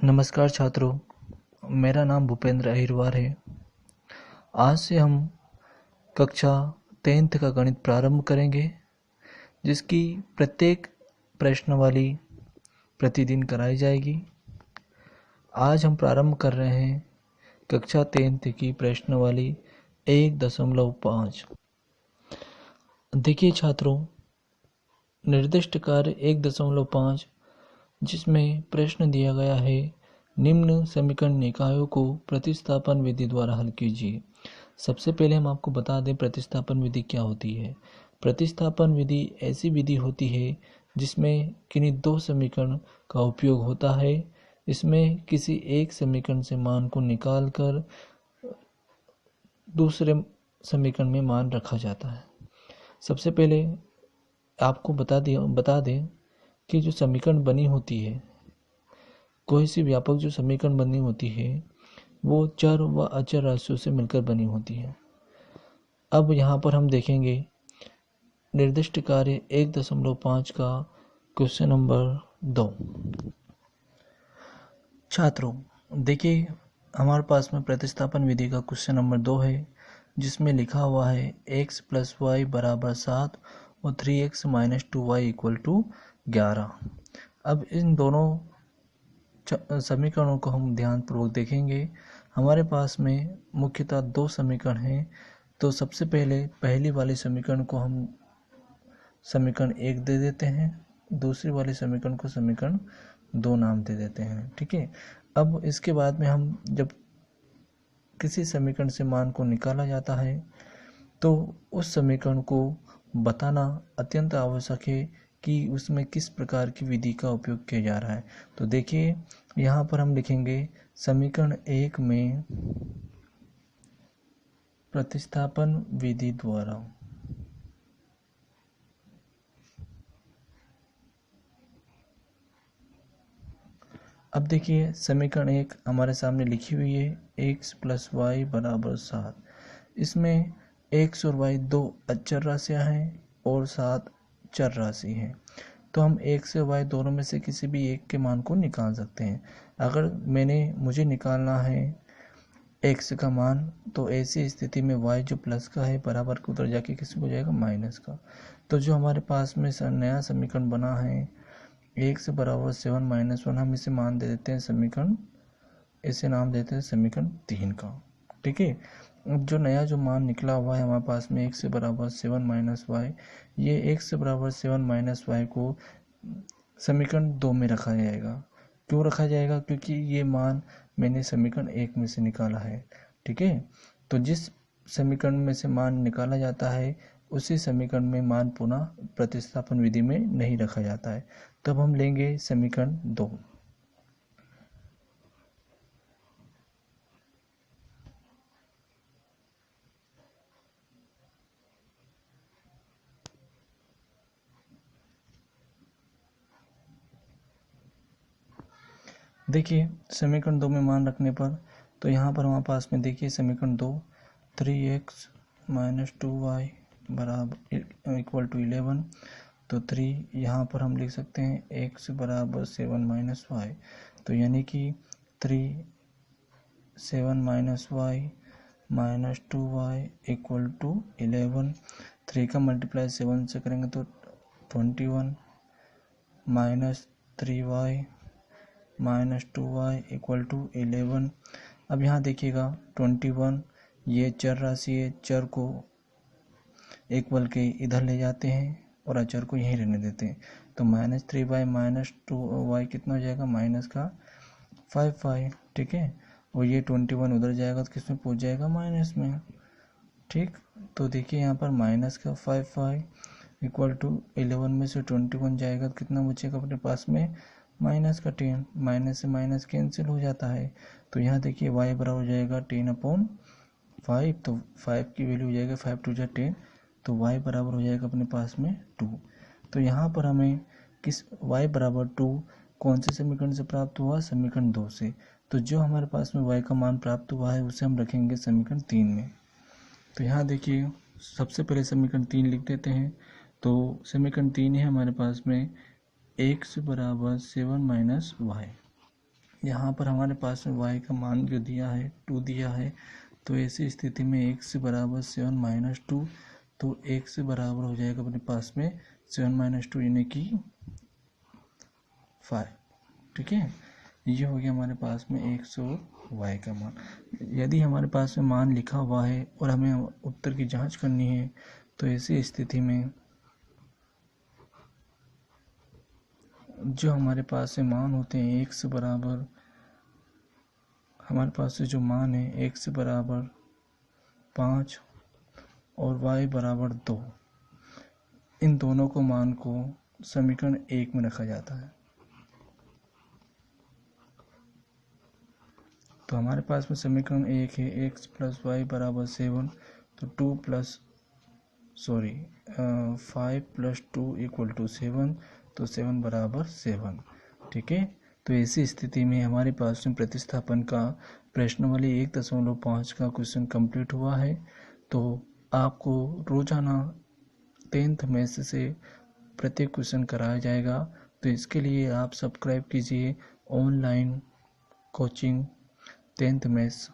नमस्कार छात्रों, मेरा नाम भूपेंद्र अहिरवार है। आज से हम कक्षा 10th का गणित प्रारंभ करेंगे, जिसकी प्रत्येक प्रश्नावली प्रतिदिन कराई जाएगी। आज हम प्रारंभ कर रहे हैं कक्षा 10th की प्रश्नावली 1.5। देखिए छात्रों, निर्दिष्ट कार्य 1.5 जिसमें प्रश्न दिया गया है, निम्न समीकरण निकायों को प्रतिस्थापन विधि द्वारा हल कीजिए। सबसे पहले हम आपको बता दें प्रतिस्थापन विधि क्या होती है। प्रतिस्थापन विधि ऐसी विधि होती है जिसमें किन्हीं दो समीकरण का उपयोग होता है। इसमें किसी एक समीकरण से मान को निकालकर दूसरे समीकरण में मान रखा जाता है। सबसे पहले आपको बता दें कि जो समीकरण बनी होती है, कोई सी व्यापक जो समीकरण बनी होती है वो चर व अचर राशियों से मिलकर बनी होती है। अब यहाँ पर हम देखेंगे निर्दिष्ट कार्य 1.5 का क्वेश्चन नंबर 2। छात्रों देखिए, हमारे पास में प्रतिस्थापन विधि का क्वेश्चन नंबर 2 है, जिसमें लिखा हुआ है x + y = 7 और 3x - 2y = 11। अब इन दोनों समीकरणों को हम ध्यानपूर्वक देखेंगे। हमारे पास में मुख्यतः दो समीकरण हैं। तो सबसे पहले पहली वाले समीकरण को हम समीकरण 1 दे देते हैं, दूसरी वाले समीकरण को समीकरण 2 नाम दे देते हैं। ठीक है। अब इसके बाद में हम जब किसी समीकरण से मान को निकाला जाता है तो उस समीकरण को बताना अत्यंत आवश्यक है कि उसमें किस प्रकार की विधि का उपयोग किया जा रहा है। तो देखिए, यहाँ पर हम लिखेंगे समीकरण 1 में प्रतिस्थापन विधि द्वारा अब देखिए, समीकरण 1 हमारे सामने लिखी हुई है x + y = 7। इसमें x और y दो अचर राशियां हैं और 7 चर राशि है। तो हम x से y दोनों में से किसी भी एक के मान को निकाल सकते हैं। अगर मुझे निकालना है x का मान, तो ऐसी स्थिति में y जो प्लस का है बराबर के उधर जाके किसी को जाएगा माइनस का। तो जो हमारे पास में नया समीकरण बना है x = 7 - 1, हम इसे मान दे देते हैं समीकरण, इसे नाम देते हैं समीकरण 3 का। ठीक है। अब जो नया जो मान निकला हुआ है हमारे पास में x = 7 - y, ये x = 7 - y को समीकरण 2 में रखा जाएगा। क्यों रखा जाएगा? क्योंकि ये मान मैंने समीकरण 1 में से निकाला है। ठीक है। तो जिस समीकरण में से मान निकाला जाता है उसी समीकरण में मान पुनः प्रतिस्थापन विधि में नहीं रखा जाता है। तब हम लेंगे समीकरण 2। देखिए, समीकरण 2 में मान रखने पर तो यहाँ पर हमारे पास में देखिए समीकरण 2 3x - 2y = 11। तो 3 यहाँ पर हम लिख सकते हैं x = 7 - y। तो यानी कि 3 7 - y - 2y = 11। 3 का मल्टीप्लाई 7 से करेंगे तो 21 - 3y - 2y = 11। अब यहाँ देखिएगा 21, ये चर राशि है, चर को एक बल के इधर ले जाते हैं और अचर को यहीं रहने देते हैं। तो -3y - 2y कितना हो जाएगा? माइनस का 5y। ठीक है। और ये 21 उधर जाएगा तो किस में पहुँच जाएगा? माइनस में। ठीक। तो देखिए यहाँ पर माइनस का 5y = 11 में से 21 जाएगा तो कितना बचेगा अपने पास में? माइनस का 10। माइनस से माइनस कैंसिल हो जाता है। तो यहाँ देखिए y बराबर हो जाएगा 10/5। तो 5 की वैल्यू हो जाएगा 5 × 2 = 10। तो y बराबर हो जाएगा अपने पास में 2। तो यहाँ पर हमें y = 2 कौन से समीकरण से प्राप्त हुआ? समीकरण 2 से। तो जो हमारे पास में y का मान प्राप्त हुआ है उसे हम रखेंगे समीकरण 3 में। तो यहाँ देखिए, सबसे पहले समीकरण 3 लिख देते हैं। तो समीकरण 3 है हमारे पास में x = 7 - y। यहाँ पर हमारे पास में y का मान जो दिया है 2 दिया है, तो ऐसी स्थिति में x बराबर 7 माइनस 2, तो x बराबर हो जाएगा अपने पास में 7 माइनस 2 यानी कि 5। ठीक है, ये हो गया हमारे पास में x और y का मान। यदि हमारे पास में मान लिखा हुआ है और हमें उत्तर की जांच करनी है, तो ऐसी स्थिति में जो हमारे पास से मान होते हैं x बराबर, हमारे पास से जो मान है x बराबर 5 और y बराबर 2, इन दोनों को मान को समीकरण 1 में रखा जाता है। तो हमारे पास में समीकरण 1 है x प्लस वाई बराबर 7, तो 5 प्लस 2 इक्वल टू 7, तो 7 बराबर 7। ठीक है, तो ऐसी स्थिति में हमारे पास में प्रतिस्थापन का प्रश्नावली 1.5 का क्वेश्चन कंप्लीट हुआ है। तो आपको रोजाना 10th मैथ्स से प्रत्येक क्वेश्चन कराया जाएगा। तो इसके लिए आप सब्सक्राइब कीजिए ऑनलाइन कोचिंग 10th मैथ्स।